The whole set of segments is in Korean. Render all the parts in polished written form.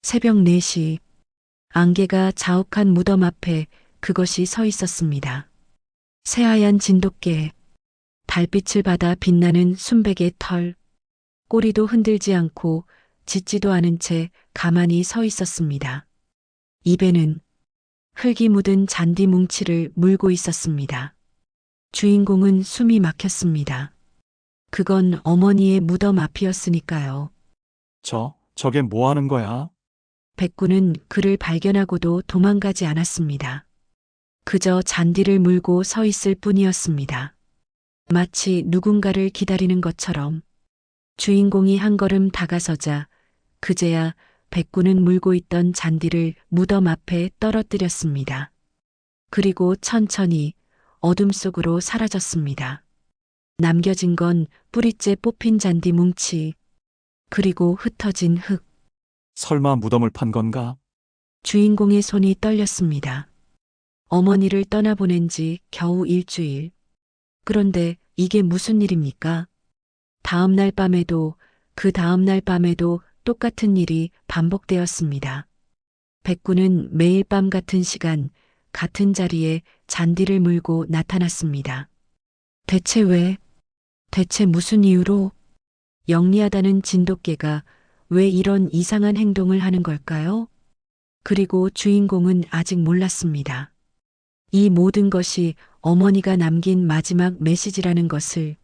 새벽 4시 안개가 자욱한 무덤 앞에 그것이 서 있었습니다. 새하얀 진돗개, 달빛을 받아 빛나는 순백의 털, 꼬리도 흔들지 않고 짖지도 않은 채 가만히 서 있었습니다. 입에는 흙이 묻은 잔디 뭉치를 물고 있었습니다. 주인공은 숨이 막혔습니다. 그건 어머니의 무덤 앞이었으니까요. 저게 뭐 하는 거야? 백구는 그를 발견하고도 도망가지 않았습니다. 그저 잔디를 물고 서 있을 뿐이었습니다. 마치 누군가를 기다리는 것처럼 주인공이 한 걸음 다가서자 그제야 백구는 물고 있던 잔디를 무덤 앞에 떨어뜨렸습니다. 그리고 천천히 어둠 속으로 사라졌습니다. 남겨진 건 뿌리째 뽑힌 잔디 뭉치, 그리고 흩어진 흙. 설마 무덤을 판 건가? 주인공의 손이 떨렸습니다. 어머니를 떠나보낸 지 겨우 일주일. 그런데 이게 무슨 일입니까? 다음 날 밤에도 그 다음 날 밤에도 똑같은 일이 반복되었습니다. 백구는 매일 밤 같은 시간, 같은 자리에 잔디를 물고 나타났습니다. 대체 왜? 대체 무슨 이유로? 영리하다는 진돗개가 왜 이런 이상한 행동을 하는 걸까요? 그리고 주인공은 아직 몰랐습니다. 이 모든 것이 어머니가 남긴 마지막 메시지라는 것을.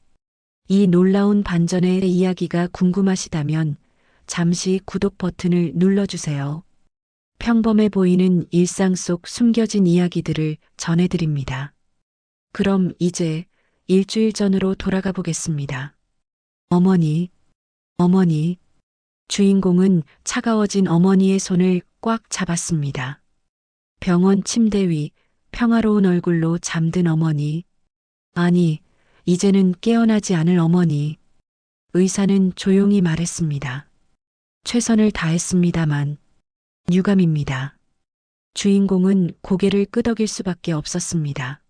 이 놀라운 반전의 이야기가 궁금하시다면 잠시 구독 버튼을 눌러주세요. 평범해 보이는 일상 속 숨겨진 이야기들을 전해드립니다. 그럼 이제 일주일 전으로 돌아가 보겠습니다. 어머니, 어머니. 주인공은 차가워진 어머니의 손을 꽉 잡았습니다. 병원 침대 위 평화로운 얼굴로 잠든 어머니. 아니, 이제는 깨어나지 않을 어머니. 의사는 조용히 말했습니다. 최선을 다했습니다만 유감입니다. 주인공은 고개를 끄덕일 수밖에 없었습니다.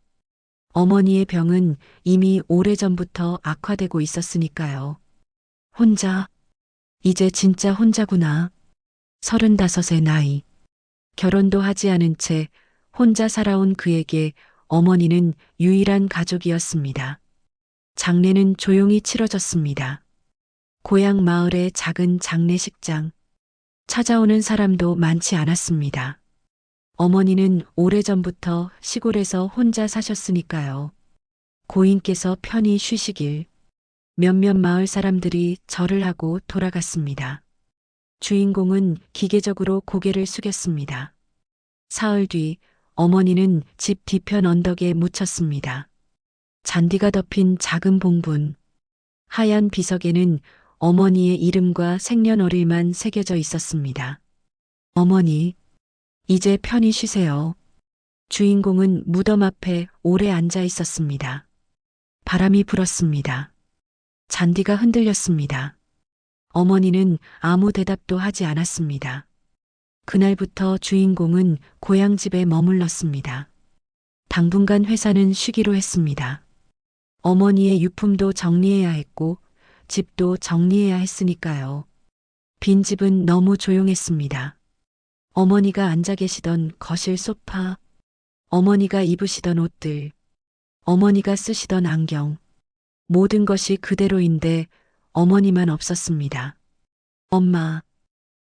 어머니의 병은 이미 오래전부터 악화되고 있었으니까요. 혼자, 이제 진짜 혼자구나. 35의 나이. 결혼도 하지 않은 채 혼자 살아온 그에게 어머니는 유일한 가족이었습니다. 장례는 조용히 치러졌습니다. 고향 마을의 작은 장례식장. 찾아오는 사람도 많지 않았습니다. 어머니는 오래전부터 시골에서 혼자 사셨으니까요. 고인께서 편히 쉬시길. 몇몇 마을 사람들이 절을 하고 돌아갔습니다. 주인공은 기계적으로 고개를 숙였습니다. 사흘 뒤 어머니는 집 뒤편 언덕에 묻혔습니다. 잔디가 덮인 작은 봉분. 하얀 비석에는 어머니의 이름과 생년월일만 새겨져 있었습니다. 어머니, 이제 편히 쉬세요. 주인공은 무덤 앞에 오래 앉아 있었습니다. 바람이 불었습니다. 잔디가 흔들렸습니다. 어머니는 아무 대답도 하지 않았습니다. 그날부터 주인공은 고향집에 머물렀습니다. 당분간 회사는 쉬기로 했습니다. 어머니의 유품도 정리해야 했고 집도 정리해야 했으니까요. 빈집은 너무 조용했습니다. 어머니가 앉아 계시던 거실 소파, 어머니가 입으시던 옷들, 어머니가 쓰시던 안경, 모든 것이 그대로인데 어머니만 없었습니다. 엄마.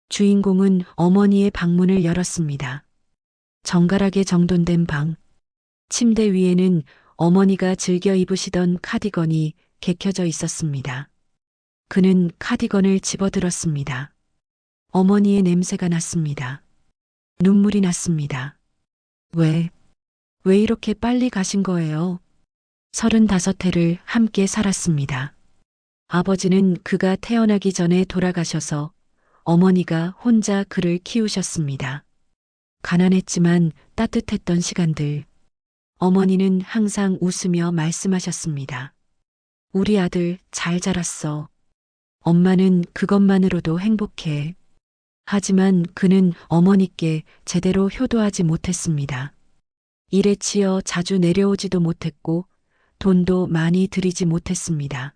주인공은 어머니의 방문을 열었습니다. 정갈하게 정돈된 방. 침대 위에는 어머니가 즐겨 입으시던 카디건이 개켜져 있었습니다. 그는 카디건을 집어들었습니다. 어머니의 냄새가 났습니다. 눈물이 났습니다. 왜 이렇게 빨리 가신 거예요? 35해를 함께 살았습니다. 아버지는 그가 태어나기 전에 돌아가셔서 어머니가 혼자 그를 키우셨습니다. 가난했지만 따뜻했던 시간들. 어머니는 항상 웃으며 말씀하셨습니다. 우리 아들 잘 자랐어. 엄마는 그것만으로도 행복해. 하지만 그는 어머니께 제대로 효도하지 못했습니다. 일에 치여 자주 내려오지도 못했고 돈도 많이 들이지 못했습니다.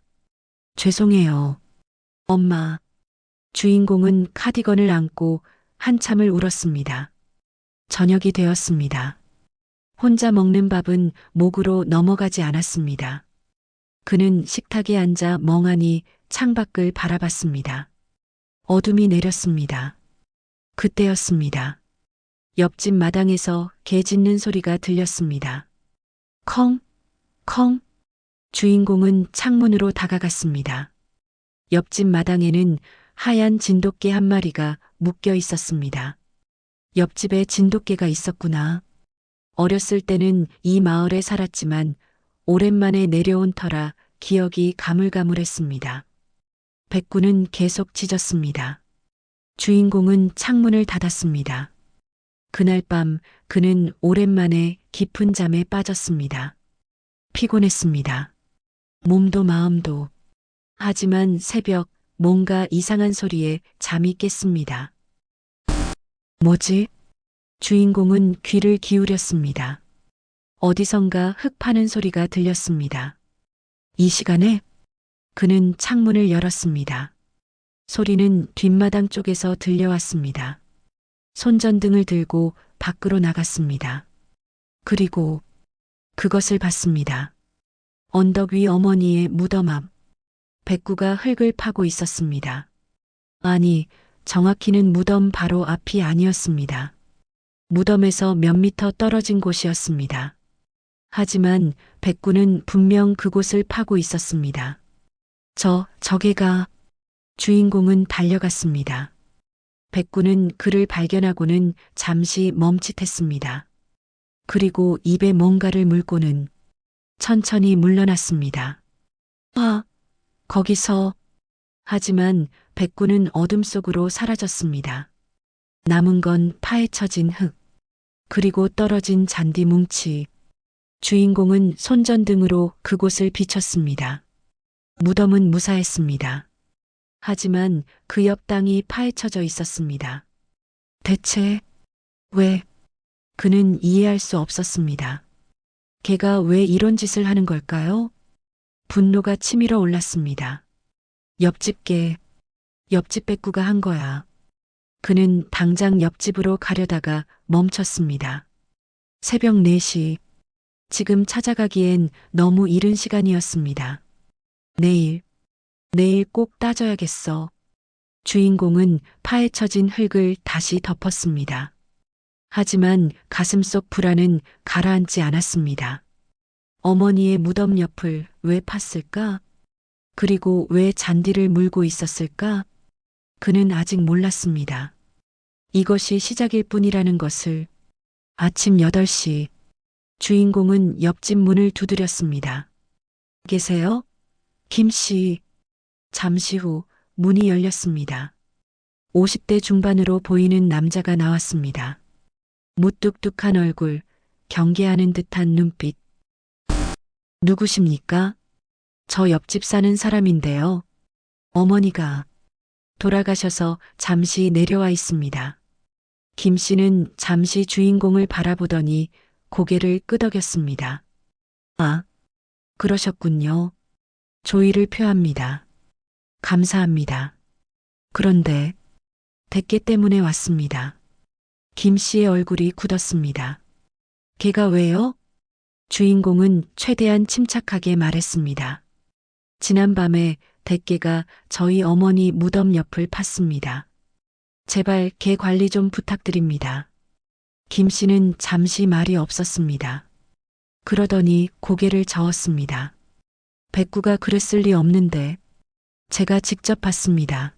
죄송해요. 엄마. 주인공은 카디건을 안고 한참을 울었습니다. 저녁이 되었습니다. 혼자 먹는 밥은 목으로 넘어가지 않았습니다. 그는 식탁에 앉아 멍하니 창밖을 바라봤습니다. 어둠이 내렸습니다. 그때였습니다. 옆집 마당에서 개 짖는 소리가 들렸습니다. 컹, 컹. 주인공은 창문으로 다가갔습니다. 옆집 마당에는 하얀 진돗개 한 마리가 묶여 있었습니다. 옆집에 진돗개가 있었구나. 어렸을 때는 이 마을에 살았지만 오랜만에 내려온 터라 기억이 가물가물했습니다. 백구는 계속 짖었습니다. 주인공은 창문을 닫았습니다. 그날 밤 그는 오랜만에 깊은 잠에 빠졌습니다. 피곤했습니다. 몸도 마음도. 하지만 새벽 뭔가 이상한 소리에 잠이 깼습니다. 뭐지? 주인공은 귀를 기울였습니다. 어디선가 흙 파는 소리가 들렸습니다. 이 시간에 그는 창문을 열었습니다. 소리는 뒷마당 쪽에서 들려왔습니다. 손전등을 들고 밖으로 나갔습니다. 그리고 그것을 봤습니다. 언덕 위 어머니의 무덤 앞. 백구가 흙을 파고 있었습니다. 아니, 정확히는 무덤 바로 앞이 아니었습니다. 무덤에서 몇 미터 떨어진 곳이었습니다. 하지만 백구는 분명 그곳을 파고 있었습니다. 저게가. 주인공은 달려갔습니다. 백구는 그를 발견하고는 잠시 멈칫했습니다. 그리고 입에 뭔가를 물고는 천천히 물러났습니다. 거기서. 하지만 백구는 어둠 속으로 사라졌습니다. 남은 건 파헤쳐진 흙, 그리고 떨어진 잔디 뭉치. 주인공은 손전등으로 그곳을 비췄습니다. 무덤은 무사했습니다. 하지만 그 옆 땅이 파헤쳐져 있었습니다. 대체 왜? 그는 이해할 수 없었습니다. 걔가 왜 이런 짓을 하는 걸까요? 분노가 치밀어 올랐습니다. 옆집 백구가 한 거야. 그는 당장 옆집으로 가려다가 멈췄습니다. 새벽 4시. 지금 찾아가기엔 너무 이른 시간이었습니다. 내일 꼭 따져야겠어. 주인공은 파헤쳐진 흙을 다시 덮었습니다. 하지만 가슴속 불안은 가라앉지 않았습니다. 어머니의 무덤 옆을 왜 팠을까? 그리고 왜 잔디를 물고 있었을까? 그는 아직 몰랐습니다. 이것이 시작일 뿐이라는 것을. 아침 8시. 주인공은 옆집 문을 두드렸습니다. 계세요? 김 씨. 잠시 후 문이 열렸습니다. 50대 중반으로 보이는 남자가 나왔습니다. 무뚝뚝한 얼굴, 경계하는 듯한 눈빛. 누구십니까? 저 옆집 사는 사람인데요. 어머니가 돌아가셔서 잠시 내려와 있습니다. 김 씨는 잠시 주인공을 바라보더니 고개를 끄덕였습니다. 아, 그러셨군요. 조의를 표합니다. 감사합니다. 그런데 대께 때문에 왔습니다. 김 씨의 얼굴이 굳었습니다. 걔가 왜요? 주인공은 최대한 침착하게 말했습니다. 지난밤에 대께가 저희 어머니 무덤 옆을 팠습니다. 제발 개 관리 좀 부탁드립니다. 김 씨는 잠시 말이 없었습니다. 그러더니 고개를 저었습니다. 백구가 그랬을 리 없는데. 제가 직접 봤습니다.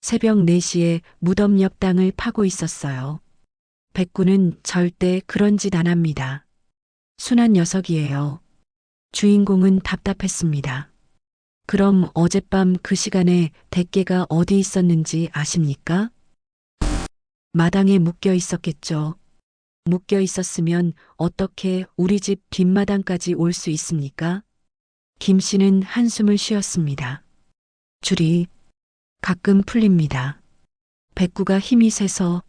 새벽 4시에 무덤 옆 땅을 파고 있었어요. 백구는 절대 그런 짓 안 합니다. 순한 녀석이에요. 주인공은 답답했습니다. 그럼 어젯밤 그 시간에 대께가 어디 있었는지 아십니까? 마당에 묶여 있었겠죠. 묶여 있었으면 어떻게 우리 집 뒷마당까지 올 수 있습니까? 김 씨는 한숨을 쉬었습니다. 줄이 가끔 풀립니다. 백구가 힘이 세서.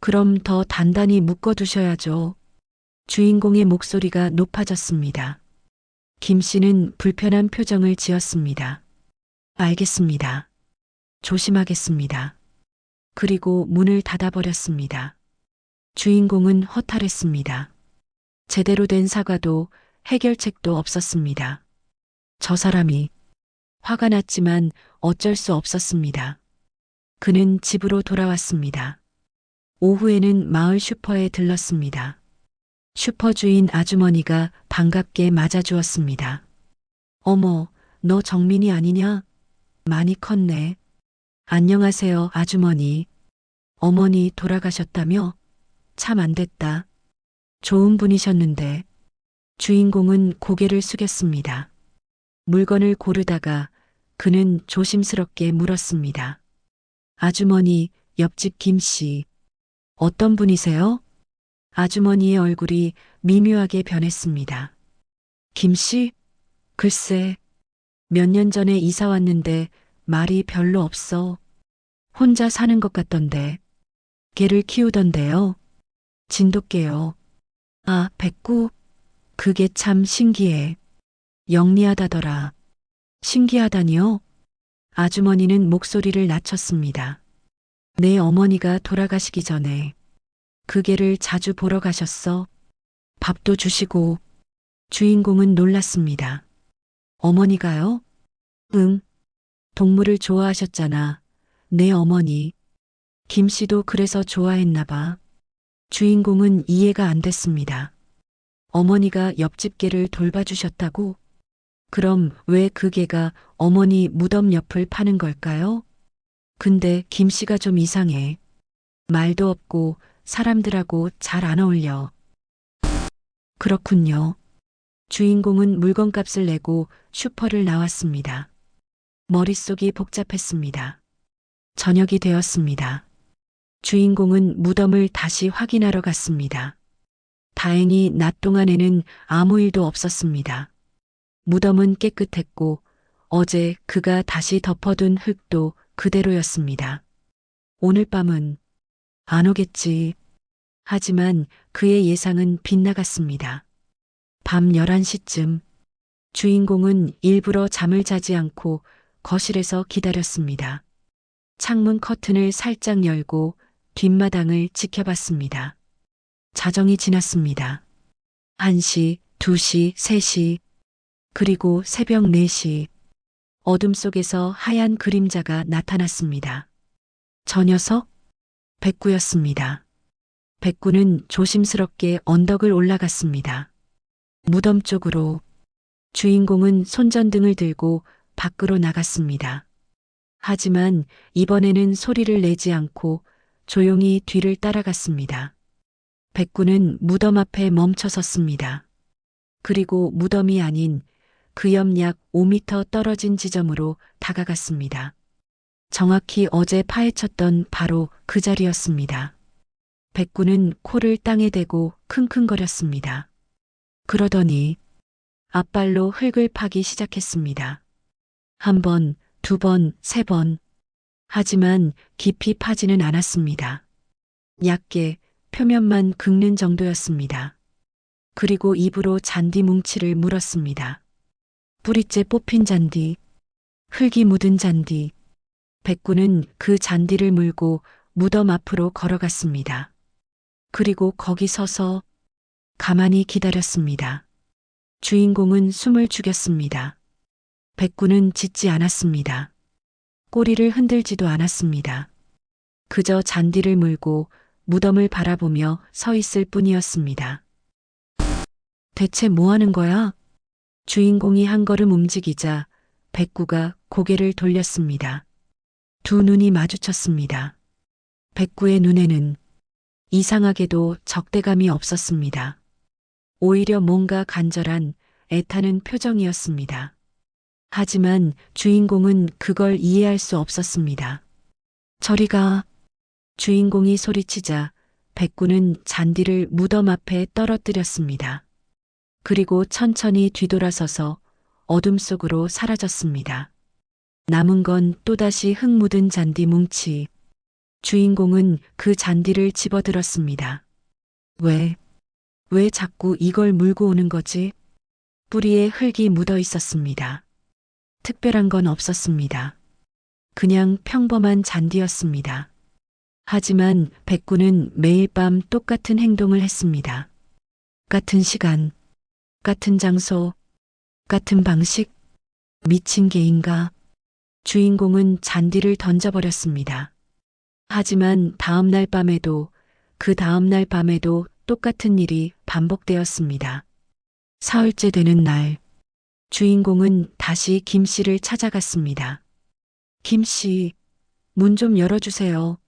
그럼 더 단단히 묶어두셔야죠. 주인공의 목소리가 높아졌습니다. 김 씨는 불편한 표정을 지었습니다. 알겠습니다. 조심하겠습니다. 그리고 문을 닫아버렸습니다. 주인공은 허탈했습니다. 제대로 된 사과도 해결책도 없었습니다. 저 사람이 화가 났지만 어쩔 수 없었습니다. 그는 집으로 돌아왔습니다. 오후에는 마을 슈퍼에 들렀습니다. 슈퍼 주인 아주머니가 반갑게 맞아주었습니다. 어머, 너 정민이 아니냐? 많이 컸네. 안녕하세요, 아주머니. 어머니 돌아가셨다며? 참 안 됐다. 좋은 분이셨는데. 주인공은 고개를 숙였습니다. 물건을 고르다가 그는 조심스럽게 물었습니다. 아주머니, 옆집 김 씨. 어떤 분이세요? 아주머니의 얼굴이 미묘하게 변했습니다. 김 씨? 글쎄, 몇 년 전에 이사 왔는데 말이 별로 없어. 혼자 사는 것 같던데. 개를 키우던데요. 진돗개요. 아, 백구? 그게 참 신기해. 영리하다더라. 신기하다니요? 아주머니는 목소리를 낮췄습니다. 내 어머니가 돌아가시기 전에 그 개를 자주 보러 가셨어. 밥도 주시고. 주인공은 놀랐습니다. 어머니가요? 응. 동물을 좋아하셨잖아. 내 어머니. 김 씨도 그래서 좋아했나 봐. 주인공은 이해가 안 됐습니다. 어머니가 옆집 개를 돌봐주셨다고? 그럼 왜 그 개가 어머니 무덤 옆을 파는 걸까요? 근데 김 씨가 좀 이상해. 말도 없고 사람들하고 잘 안 어울려. 그렇군요. 주인공은 물건값을 내고 슈퍼를 나왔습니다. 머릿속이 복잡했습니다. 저녁이 되었습니다. 주인공은 무덤을 다시 확인하러 갔습니다. 다행히 낮 동안에는 아무 일도 없었습니다. 무덤은 깨끗했고 어제 그가 다시 덮어둔 흙도 그대로였습니다. 오늘 밤은 안 오겠지. 하지만 그의 예상은 빗나갔습니다. 밤 11시쯤 주인공은 일부러 잠을 자지 않고 거실에서 기다렸습니다. 창문 커튼을 살짝 열고 뒷마당을 지켜봤습니다. 자정이 지났습니다. 1시, 2시, 3시, 그리고 새벽 4시. 어둠 속에서 하얀 그림자가 나타났습니다. 저 녀석? 백구였습니다. 백구는 조심스럽게 언덕을 올라갔습니다. 무덤 쪽으로. 주인공은 손전등을 들고 밖으로 나갔습니다. 하지만 이번에는 소리를 내지 않고 조용히 뒤를 따라갔습니다. 백구는 무덤 앞에 멈춰 섰습니다. 그리고 무덤이 아닌 그 옆 약 5m 떨어진 지점으로 다가갔습니다. 정확히 어제 파헤쳤던 바로 그 자리였습니다. 백구는 코를 땅에 대고 킁킁거렸습니다. 그러더니 앞발로 흙을 파기 시작했습니다. 1번, 2번, 3번. 하지만 깊이 파지는 않았습니다. 얕게 표면만 긁는 정도였습니다. 그리고 입으로 잔디 뭉치를 물었습니다. 뿌리째 뽑힌 잔디, 흙이 묻은 잔디. 백구는 그 잔디를 물고 무덤 앞으로 걸어갔습니다. 그리고 거기 서서 가만히 기다렸습니다. 주인공은 숨을 죽였습니다. 백구는 짖지 않았습니다. 꼬리를 흔들지도 않았습니다. 그저 잔디를 물고 무덤을 바라보며 서 있을 뿐이었습니다. 대체 뭐 하는 거야? 주인공이 한 걸음 움직이자 백구가 고개를 돌렸습니다. 두 눈이 마주쳤습니다. 백구의 눈에는 이상하게도 적대감이 없었습니다. 오히려 뭔가 간절한 애타는 표정이었습니다. 하지만 주인공은 그걸 이해할 수 없었습니다. 저리 가. 주인공이 소리치자 백구는 잔디를 무덤 앞에 떨어뜨렸습니다. 그리고 천천히 뒤돌아서서 어둠 속으로 사라졌습니다. 남은 건 또다시 흙 묻은 잔디 뭉치. 주인공은 그 잔디를 집어들었습니다. 왜 자꾸 이걸 물고 오는 거지? 뿌리에 흙이 묻어 있었습니다. 특별한 건 없었습니다. 그냥 평범한 잔디였습니다. 하지만 백구는 매일 밤 똑같은 행동을 했습니다. 같은 시간, 같은 장소, 같은 방식, 미친 개인가? 주인공은 잔디를 던져버렸습니다. 하지만 다음날 밤에도 그 다음날 밤에도 똑같은 일이 반복되었습니다. 사흘째 되는 날, 주인공은 다시 김 씨를 찾아갔습니다. 김 씨, 문 좀 열어주세요.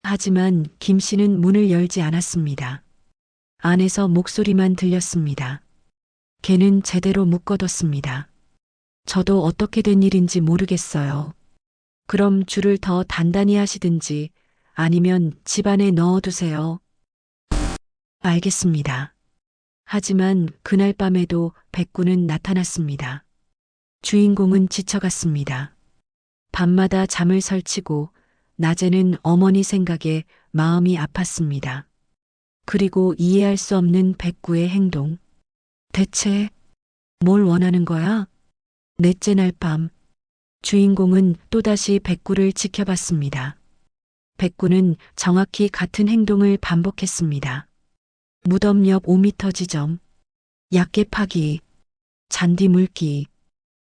하지만 김 씨는 문을 열지 않았습니다. 안에서 목소리만 들렸습니다. 걔는 제대로 묶어뒀습니다. 저도 어떻게 된 일인지 모르겠어요. 그럼 줄을 더 단단히 하시든지 아니면 집 안에 넣어두세요. 알겠습니다. 하지만 그날 밤에도 백구는 나타났습니다. 주인공은 지쳐갔습니다. 밤마다 잠을 설치고 낮에는 어머니 생각에 마음이 아팠습니다. 그리고 이해할 수 없는 백구의 행동. 대체 뭘 원하는 거야? 넷째 날 밤, 주인공은 또다시 백구를 지켜봤습니다. 백구는 정확히 같은 행동을 반복했습니다. 무덤 옆 5m 지점, 약게 파기, 잔디 물기,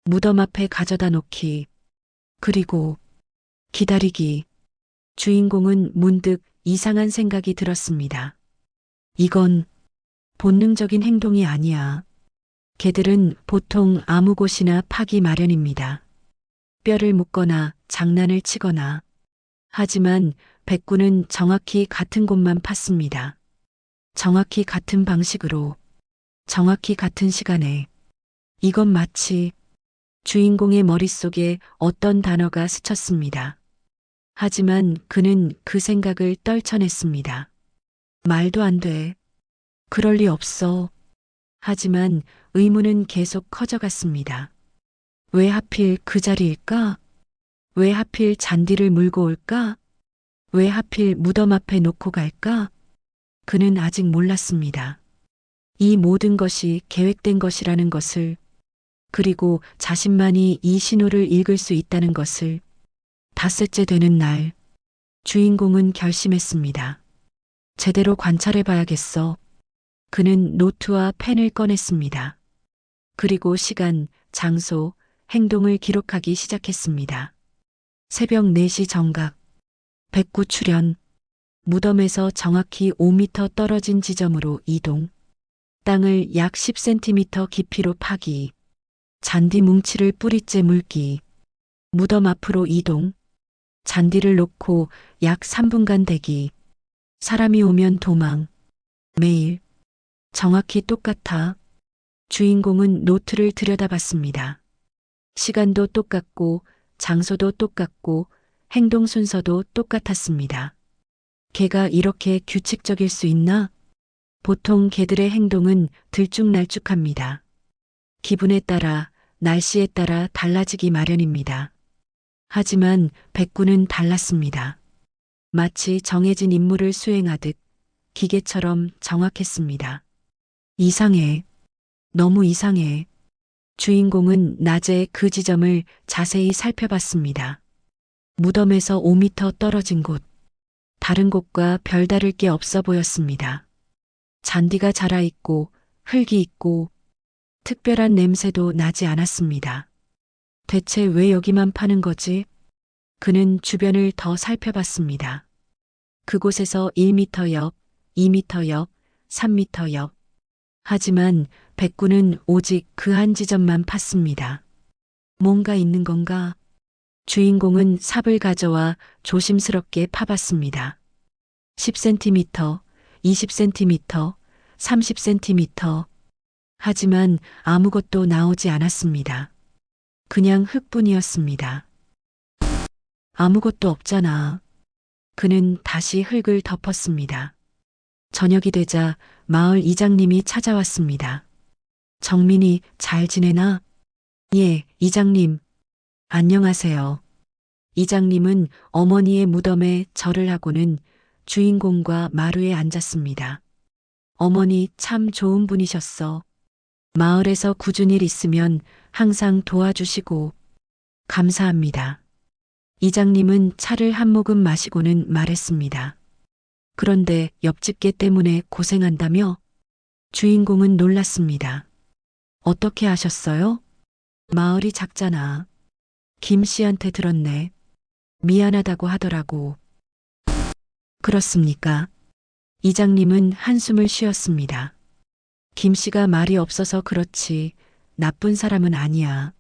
무덤 앞에 가져다 놓기, 그리고 기다리기. 주인공은 문득 이상한 생각이 들었습니다. 이건 본능적인 행동이 아니야. 개들은 보통 아무 곳이나 파기 마련입니다. 뼈를 묶거나 장난을 치거나. 하지만 백구는 정확히 같은 곳만 팠습니다. 정확히 같은 방식으로, 정확히 같은 시간에. 이건 마치 주인공의 머릿속에 어떤 단어가 스쳤습니다. 하지만 그는 그 생각을 떨쳐냈습니다. 말도 안 돼. 그럴 리 없어. 하지만 의문은 계속 커져갔습니다. 왜 하필 그 자리일까? 왜 하필 잔디를 물고 올까? 왜 하필 무덤 앞에 놓고 갈까? 그는 아직 몰랐습니다. 이 모든 것이 계획된 것이라는 것을, 그리고 자신만이 이 신호를 읽을 수 있다는 것을. 닷새째 되는 날, 주인공은 결심했습니다. 제대로 관찰해 봐야겠어. 그는 노트와 펜을 꺼냈습니다. 그리고 시간, 장소, 행동을 기록하기 시작했습니다. 새벽 4시 정각, 백구 출현, 무덤에서 정확히 5m 떨어진 지점으로 이동, 땅을 약 10cm 깊이로 파기, 잔디 뭉치를 뿌리째 물기, 무덤 앞으로 이동, 잔디를 놓고 약 3분간 대기, 사람이 오면 도망, 매일, 정확히 똑같아. 주인공은 노트를 들여다봤습니다. 시간도 똑같고, 장소도 똑같고, 행동 순서도 똑같았습니다. 개가 이렇게 규칙적일 수 있나? 보통 개들의 행동은 들쭉날쭉합니다. 기분에 따라, 날씨에 따라 달라지기 마련입니다. 하지만 백구는 달랐습니다. 마치 정해진 임무를 수행하듯 기계처럼 정확했습니다. 이상해. 너무 이상해. 주인공은 낮에 그 지점을 자세히 살펴봤습니다. 무덤에서 5m 떨어진 곳. 다른 곳과 별다를 게 없어 보였습니다. 잔디가 자라있고 흙이 있고 특별한 냄새도 나지 않았습니다. 대체 왜 여기만 파는 거지? 그는 주변을 더 살펴봤습니다. 그곳에서 1m 옆, 2m 옆, 3m 옆. 하지만 백구는 오직 그 한 지점만 팠습니다. 뭔가 있는 건가? 주인공은 삽을 가져와 조심스럽게 파봤습니다. 10cm, 20cm, 30cm. 하지만 아무것도 나오지 않았습니다. 그냥 흙뿐이었습니다. 아무것도 없잖아. 그는 다시 흙을 덮었습니다. 저녁이 되자 마을 이장님이 찾아왔습니다. 정민이 잘 지내나? 예, 이장님. 안녕하세요. 이장님은 어머니의 무덤에 절을 하고는 주인공과 마루에 앉았습니다. 어머니 참 좋은 분이셨어. 마을에서 꾸준히 일 있으면 항상 도와주시고 감사합니다. 이장님은 차를 한 모금 마시고는 말했습니다. 그런데 옆집 개 때문에 고생한다며? 주인공은 놀랐습니다. 어떻게 아셨어요? 마을이 작잖아. 김 씨한테 들었네. 미안하다고 하더라고. 그렇습니까? 이장님은 한숨을 쉬었습니다. 김 씨가 말이 없어서 그렇지 나쁜 사람은 아니야.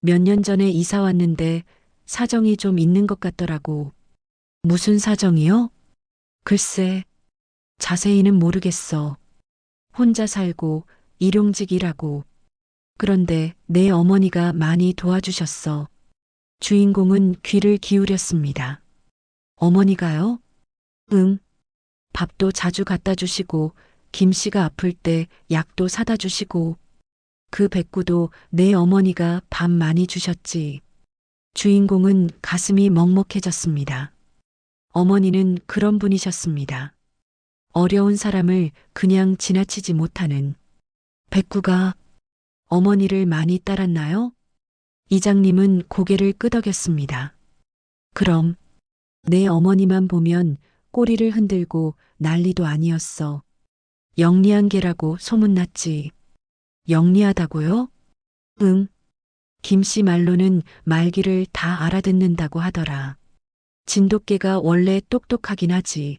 몇 년 전에 이사 왔는데 사정이 좀 있는 것 같더라고. 무슨 사정이요? 글쎄, 자세히는 모르겠어. 혼자 살고 일용직이라고. 그런데 내 어머니가 많이 도와주셨어. 주인공은 귀를 기울였습니다. 어머니가요? 응. 밥도 자주 갖다 주시고 김 씨가 아플 때 약도 사다 주시고 그 백구도 내 어머니가 밥 많이 주셨지. 주인공은 가슴이 먹먹해졌습니다. 어머니는 그런 분이셨습니다. 어려운 사람을 그냥 지나치지 못하는. 백구가 어머니를 많이 따랐나요? 이장님은 고개를 끄덕였습니다. 그럼 내 어머니만 보면 꼬리를 흔들고 난리도 아니었어. 영리한 개라고 소문났지. 영리하다고요? 응. 김씨 말로는 말귀를 다 알아듣는다고 하더라. 진돗개가 원래 똑똑하긴 하지.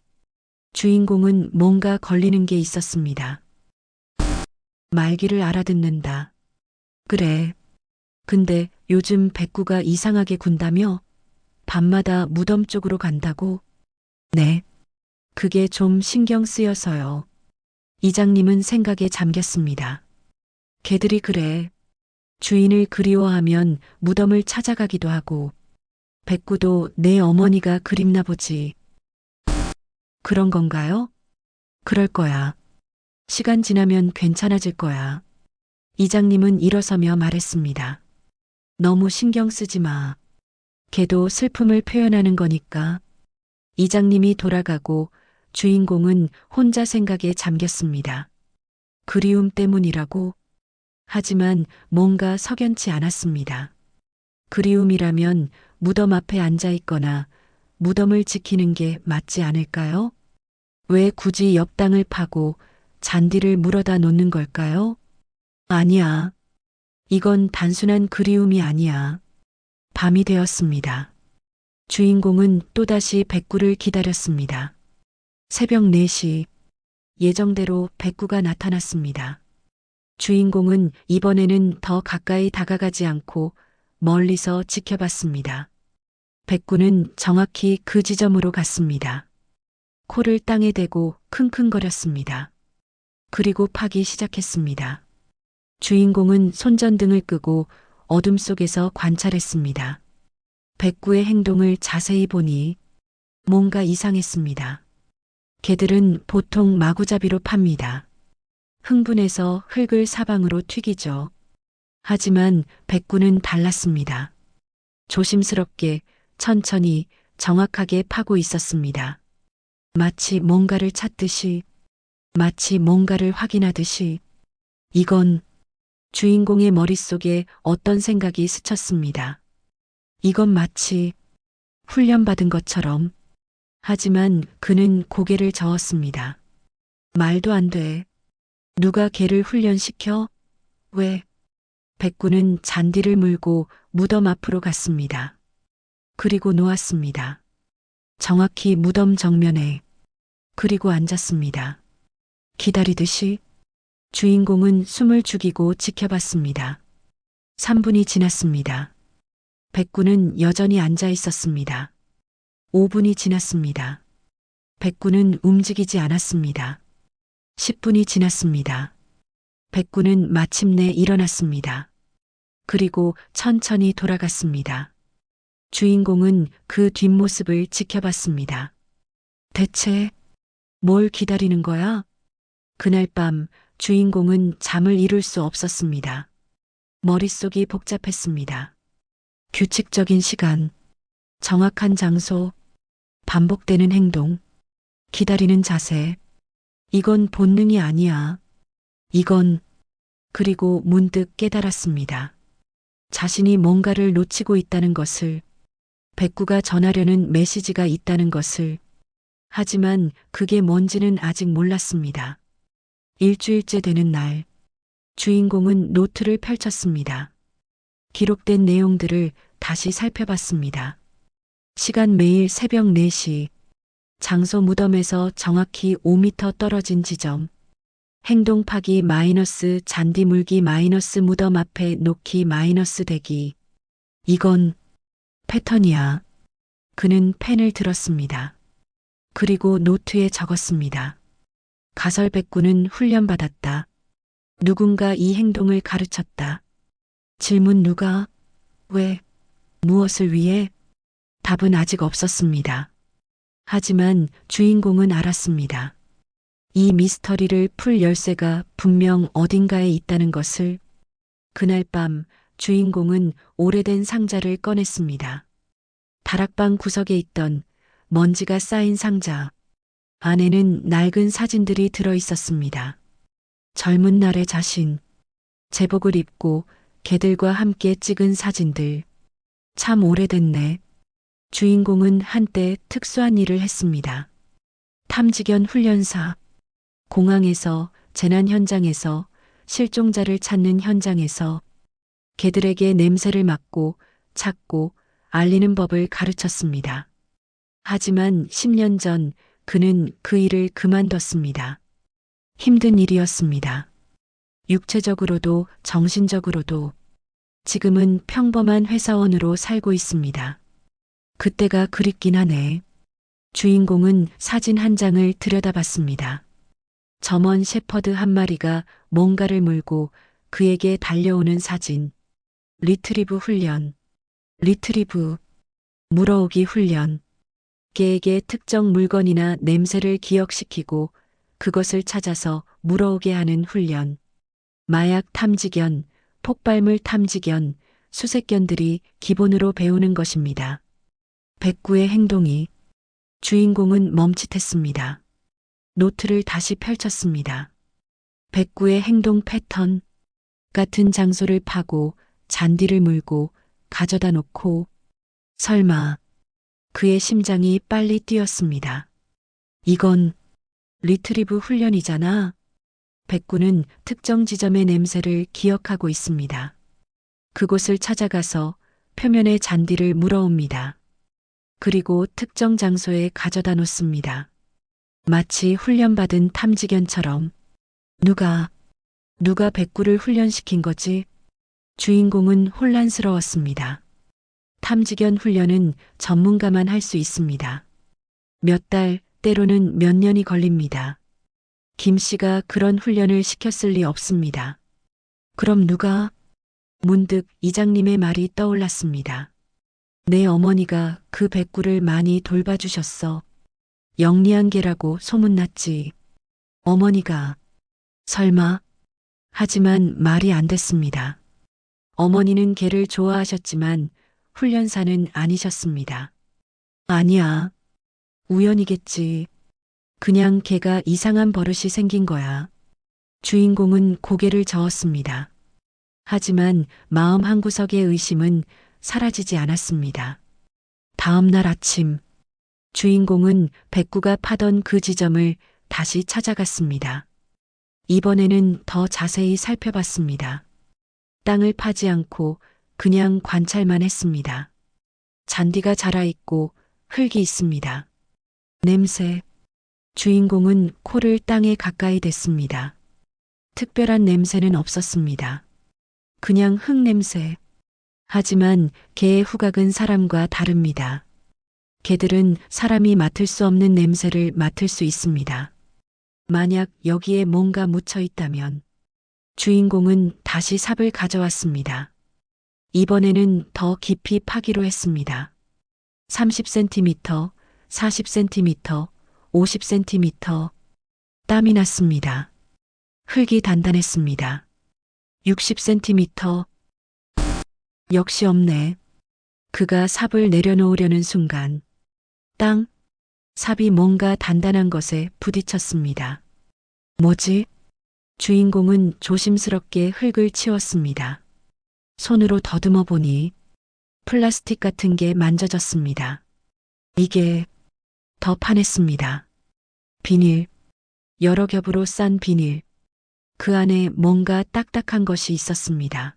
주인공은 뭔가 걸리는 게 있었습니다. 말귀를 알아듣는다. 그래. 근데 요즘 백구가 이상하게 군다며? 밤마다 무덤 쪽으로 간다고? 네. 그게 좀 신경 쓰여서요. 이장님은 생각에 잠겼습니다. 개들이 그래. 주인을 그리워하면 무덤을 찾아가기도 하고, 백구도 내 어머니가 그립나 보지. 그런 건가요? 그럴 거야. 시간 지나면 괜찮아질 거야. 이장님은 일어서며 말했습니다. 너무 신경 쓰지 마. 걔도 슬픔을 표현하는 거니까. 이장님이 돌아가고 주인공은 혼자 생각에 잠겼습니다. 그리움 때문이라고? 하지만 뭔가 석연치 않았습니다. 그리움이라면 무덤 앞에 앉아 있거나 무덤을 지키는 게 맞지 않을까요? 왜 굳이 옆 땅을 파고 잔디를 물어다 놓는 걸까요? 아니야. 이건 단순한 그리움이 아니야. 밤이 되었습니다. 주인공은 또다시 백구를 기다렸습니다. 새벽 4시 예정대로 백구가 나타났습니다. 주인공은 이번에는 더 가까이 다가가지 않고 멀리서 지켜봤습니다. 백구는 정확히 그 지점으로 갔습니다. 코를 땅에 대고 킁킁거렸습니다. 그리고 파기 시작했습니다. 주인공은 손전등을 끄고 어둠 속에서 관찰했습니다. 백구의 행동을 자세히 보니 뭔가 이상했습니다. 개들은 보통 마구잡이로 팝니다. 흥분해서 흙을 사방으로 튀기죠. 하지만 백구는 달랐습니다. 조심스럽게 천천히 정확하게 파고 있었습니다. 마치 뭔가를 찾듯이, 마치 뭔가를 확인하듯이. 이건 주인공의 머릿속에 어떤 생각이 스쳤습니다. 이건 마치 훈련받은 것처럼. 하지만 그는 고개를 저었습니다. 말도 안 돼. 누가 개를 훈련시켜? 왜? 백구는 잔디를 물고 무덤 앞으로 갔습니다. 그리고 놓았습니다. 정확히 무덤 정면에. 그리고 앉았습니다. 기다리듯이. 주인공은 숨을 죽이고 지켜봤습니다. 3분이 지났습니다. 백구는 여전히 앉아 있었습니다. 5분이 지났습니다. 백구는 움직이지 않았습니다. 10분이 지났습니다. 백구는 마침내 일어났습니다. 그리고 천천히 돌아갔습니다. 주인공은 그 뒷모습을 지켜봤습니다. 대체 뭘 기다리는 거야? 그날 밤 주인공은 잠을 이룰 수 없었습니다. 머릿속이 복잡했습니다. 규칙적인 시간, 정확한 장소, 반복되는 행동, 기다리는 자세. 이건 본능이 아니야. 이건. 그리고 문득 깨달았습니다. 자신이 뭔가를 놓치고 있다는 것을. 백구가 전하려는 메시지가 있다는 것을. 하지만 그게 뭔지는 아직 몰랐습니다. 일주일째 되는 날, 주인공은 노트를 펼쳤습니다. 기록된 내용들을 다시 살펴봤습니다. 시간 매일 새벽 4시, 장소 무덤에서 정확히 5m 떨어진 지점, 행동 파기 마이너스 잔디 물기 마이너스 무덤 앞에 놓기 마이너스 대기. 이건 패턴이야. 그는 펜을 들었습니다. 그리고 노트에 적었습니다. 가설백구는 훈련받았다. 누군가 이 행동을 가르쳤다. 질문 누가? 왜? 무엇을 위해? 답은 아직 없었습니다. 하지만 주인공은 알았습니다. 이 미스터리를 풀 열쇠가 분명 어딘가에 있다는 것을. 그날 밤 주인공은 오래된 상자를 꺼냈습니다. 다락방 구석에 있던 먼지가 쌓인 상자. 안에는 낡은 사진들이 들어 있었습니다. 젊은 날의 자신, 제복을 입고 개들과 함께 찍은 사진들. 참 오래됐네. 주인공은 한때 특수한 일을 했습니다. 탐지견 훈련사. 공항에서, 재난 현장에서, 실종자를 찾는 현장에서 개들에게 냄새를 맡고 찾고 알리는 법을 가르쳤습니다. 하지만 10년 전 그는 그 일을 그만뒀습니다. 힘든 일이었습니다. 육체적으로도 정신적으로도. 지금은 평범한 회사원으로 살고 있습니다. 그때가 그립긴 하네. 주인공은 사진 한 장을 들여다봤습니다. 점원 shepherd 한 마리가 뭔가를 물고 그에게 달려오는 사진. 리트리브 훈련. 리트리브. 물어오기 훈련. 개에게 특정 물건이나 냄새를 기억시키고 그것을 찾아서 물어오게 하는 훈련. 마약 탐지견, 폭발물 탐지견, 수색견들이 기본으로 배우는 것입니다. 백구의 행동이. 주인공은 멈칫했습니다. 노트를 다시 펼쳤습니다. 백구의 행동 패턴. 같은 장소를 파고 잔디를 물고 가져다 놓고. 설마. 그의 심장이 빨리 뛰었습니다. 이건 리트리브 훈련이잖아. 백구는 특정 지점의 냄새를 기억하고 있습니다. 그곳을 찾아가서 표면의 잔디를 물어옵니다. 그리고 특정 장소에 가져다 놓습니다. 마치 훈련받은 탐지견처럼. 누가 백구를 훈련시킨 거지? 주인공은 혼란스러웠습니다. 탐지견 훈련은 전문가만 할 수 있습니다. 몇 달, 때로는 몇 년이 걸립니다. 김 씨가 그런 훈련을 시켰을 리 없습니다. 그럼 누가? 문득 이장님의 말이 떠올랐습니다. 내 어머니가 그 백구를 많이 돌봐주셨어. 영리한 개라고 소문났지. 어머니가. 설마. 하지만 말이 안 됐습니다. 어머니는 개를 좋아하셨지만 훈련사는 아니셨습니다. 아니야. 우연이겠지. 그냥 개가 이상한 버릇이 생긴 거야. 주인공은 고개를 저었습니다. 하지만 마음 한구석의 의심은 사라지지 않았습니다. 다음 날 아침, 주인공은 백구가 파던 그 지점을 다시 찾아갔습니다. 이번에는 더 자세히 살펴봤습니다. 땅을 파지 않고 그냥 관찰만 했습니다. 잔디가 자라있고 흙이 있습니다. 냄새. 주인공은 코를 땅에 가까이 댔습니다. 특별한 냄새는 없었습니다. 그냥 흙 냄새. 하지만 개의 후각은 사람과 다릅니다. 개들은 사람이 맡을 수 없는 냄새를 맡을 수 있습니다. 만약 여기에 뭔가 묻혀 있다면. 주인공은 다시 삽을 가져왔습니다. 이번에는 더 깊이 파기로 했습니다. 30cm, 40cm, 50cm. 땀이 났습니다. 흙이 단단했습니다. 60cm. 역시 없네. 그가 삽을 내려놓으려는 순간 땅, 삽이 뭔가 단단한 것에 부딪혔습니다. 뭐지? 주인공은 조심스럽게 흙을 치웠습니다. 손으로 더듬어 보니 플라스틱 같은 게 만져졌습니다. 이게 더 파냈습니다. 비닐, 여러 겹으로 싼 비닐. 그 안에 뭔가 딱딱한 것이 있었습니다.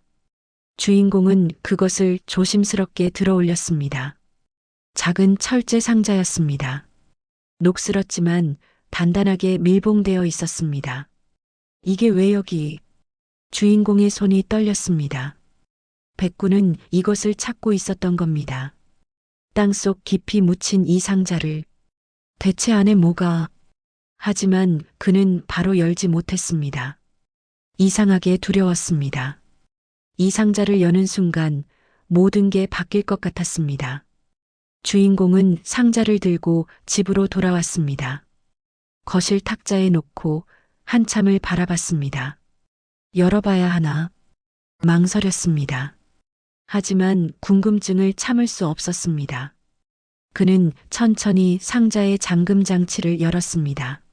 주인공은 그것을 조심스럽게 들어 올렸습니다. 작은 철제 상자였습니다. 녹슬었지만 단단하게 밀봉되어 있었습니다. 이게 왜 여기? 주인공의 손이 떨렸습니다. 백구는 이것을 찾고 있었던 겁니다. 땅속 깊이 묻힌 이 상자를. 대체 안에 뭐가? 하지만 그는 바로 열지 못했습니다. 이상하게 두려웠습니다. 이 상자를 여는 순간 모든 게 바뀔 것 같았습니다. 주인공은 상자를 들고 집으로 돌아왔습니다. 거실 탁자에 놓고 한참을 바라봤습니다. 열어봐야 하나? 망설였습니다. 하지만 궁금증을 참을 수 없었습니다. 그는 천천히 상자의 잠금 장치를 열었습니다.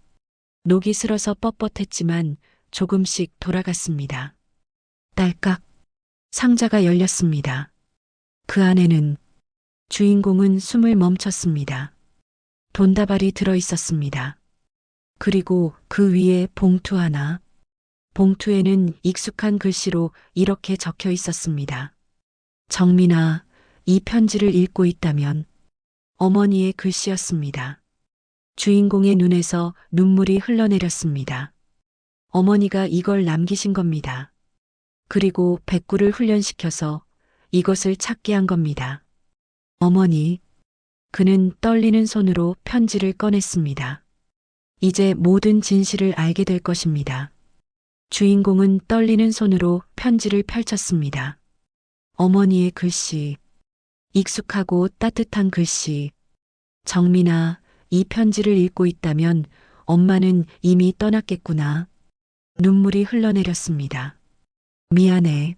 녹이 슬어서 뻣뻣했지만 조금씩 돌아갔습니다. 딸깍. 상자가 열렸습니다. 그 안에는 주인공은 숨을 멈췄습니다. 돈다발이 들어 있었습니다. 그리고 그 위에 봉투 하나. 봉투에는 익숙한 글씨로 이렇게 적혀 있었습니다. 정민아, 이 편지를 읽고 있다면. 어머니의 글씨였습니다. 주인공의 눈에서 눈물이 흘러내렸습니다. 어머니가 이걸 남기신 겁니다. 그리고 백구를 훈련시켜서 이것을 찾게 한 겁니다. 어머니. 그는 떨리는 손으로 편지를 꺼냈습니다. 이제 모든 진실을 알게 될 것입니다. 주인공은 떨리는 손으로 편지를 펼쳤습니다. 어머니의 글씨. 익숙하고 따뜻한 글씨. 정민아, 이 편지를 읽고 있다면 엄마는 이미 떠났겠구나. 눈물이 흘러내렸습니다. 미안해.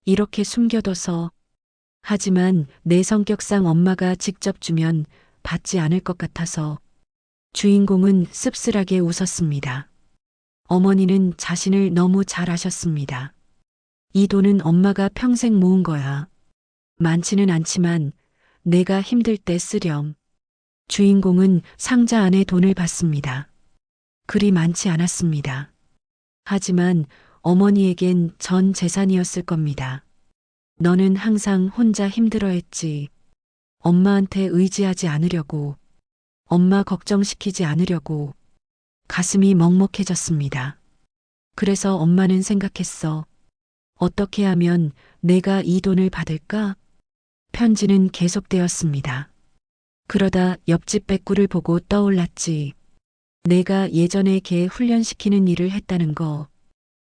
이렇게 숨겨둬서. 하지만 내 성격상 엄마가 직접 주면 받지 않을 것 같아서. 주인공은 씁쓸하게 웃었습니다. 어머니는 자신을 너무 잘 아셨습니다. 이 돈은 엄마가 평생 모은 거야. 많지는 않지만 내가 힘들 때 쓰렴. 주인공은 상자 안에 돈을 받습니다. 그리 많지 않았습니다. 하지만 어머니에겐 전 재산이었을 겁니다. 너는 항상 혼자 힘들어했지. 엄마한테 의지하지 않으려고. 엄마 걱정시키지 않으려고. 가슴이 먹먹해졌습니다. 그래서 엄마는 생각했어. 어떻게 하면 내가 이 돈을 받을까? 편지는 계속되었습니다. 그러다 옆집 백구를 보고 떠올랐지. 내가 예전에 걔 훈련시키는 일을 했다는 거.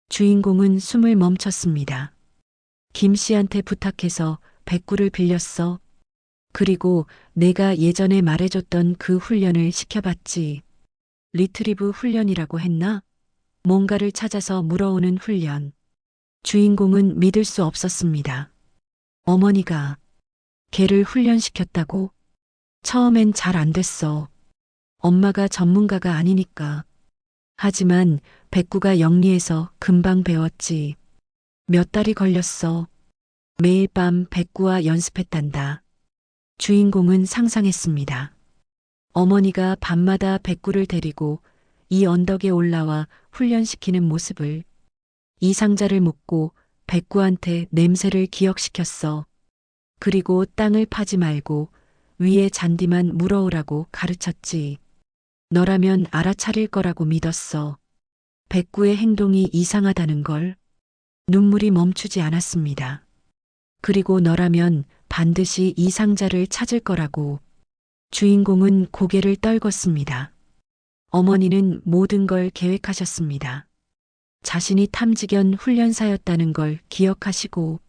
주인공은 숨을 멈췄습니다. 김 씨한테 부탁해서 백구를 빌렸어. 그리고 내가 예전에 말해줬던 그 훈련을 시켜봤지. 리트리브 훈련이라고 했나? 뭔가를 찾아서 물어오는 훈련. 주인공은 믿을 수 없었습니다. 어머니가 걔를 훈련시켰다고? 처음엔 잘 안 됐어. 엄마가 전문가가 아니니까. 하지만 백구가 영리해서 금방 배웠지. 몇 달이 걸렸어. 매일 밤 백구와 연습했단다. 주인공은 상상했습니다. 어머니가 밤마다 백구를 데리고 이 언덕에 올라와 훈련시키는 모습을. 이 상자를 묶고 백구한테 냄새를 기억시켰어. 그리고 땅을 파지 말고 위에 잔디만 물어오라고 가르쳤지. 너라면 알아차릴 거라고 믿었어. 백구의 행동이 이상하다는 걸. 눈물이 멈추지 않았습니다. 그리고 너라면 반드시 이 상자를 찾을 거라고. 주인공은 고개를 떨궜습니다. 어머니는 모든 걸 계획하셨습니다. 자신이 탐지견 훈련사였다는 걸 기억하시고,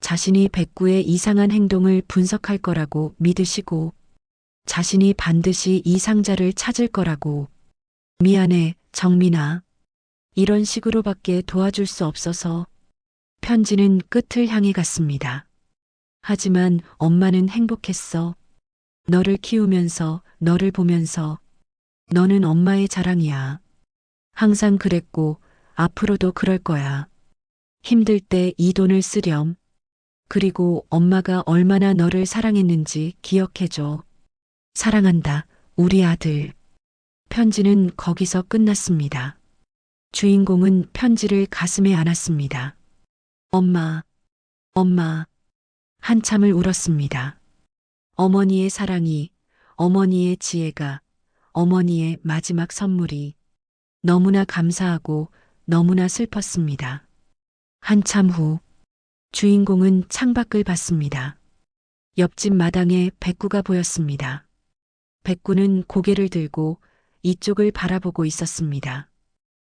자신이 백구의 이상한 행동을 분석할 거라고 믿으시고, 자신이 반드시 이 상자를 찾을 거라고. 미안해, 정민아. 이런 식으로밖에 도와줄 수 없어서. 편지는 끝을 향해 갔습니다. 하지만 엄마는 행복했어. 너를 키우면서, 너를 보면서. 너는 엄마의 자랑이야. 항상 그랬고, 앞으로도 그럴 거야. 힘들 때 이 돈을 쓰렴. 그리고 엄마가 얼마나 너를 사랑했는지 기억해줘. 사랑한다, 우리 아들. 편지는 거기서 끝났습니다. 주인공은 편지를 가슴에 안았습니다. 엄마, 엄마. 한참을 울었습니다. 어머니의 사랑이, 어머니의 지혜가, 어머니의 마지막 선물이 너무나 감사하고 너무나 슬펐습니다. 한참 후 주인공은 창밖을 봤습니다. 옆집 마당에 백구가 보였습니다. 백구는 고개를 들고 이쪽을 바라보고 있었습니다.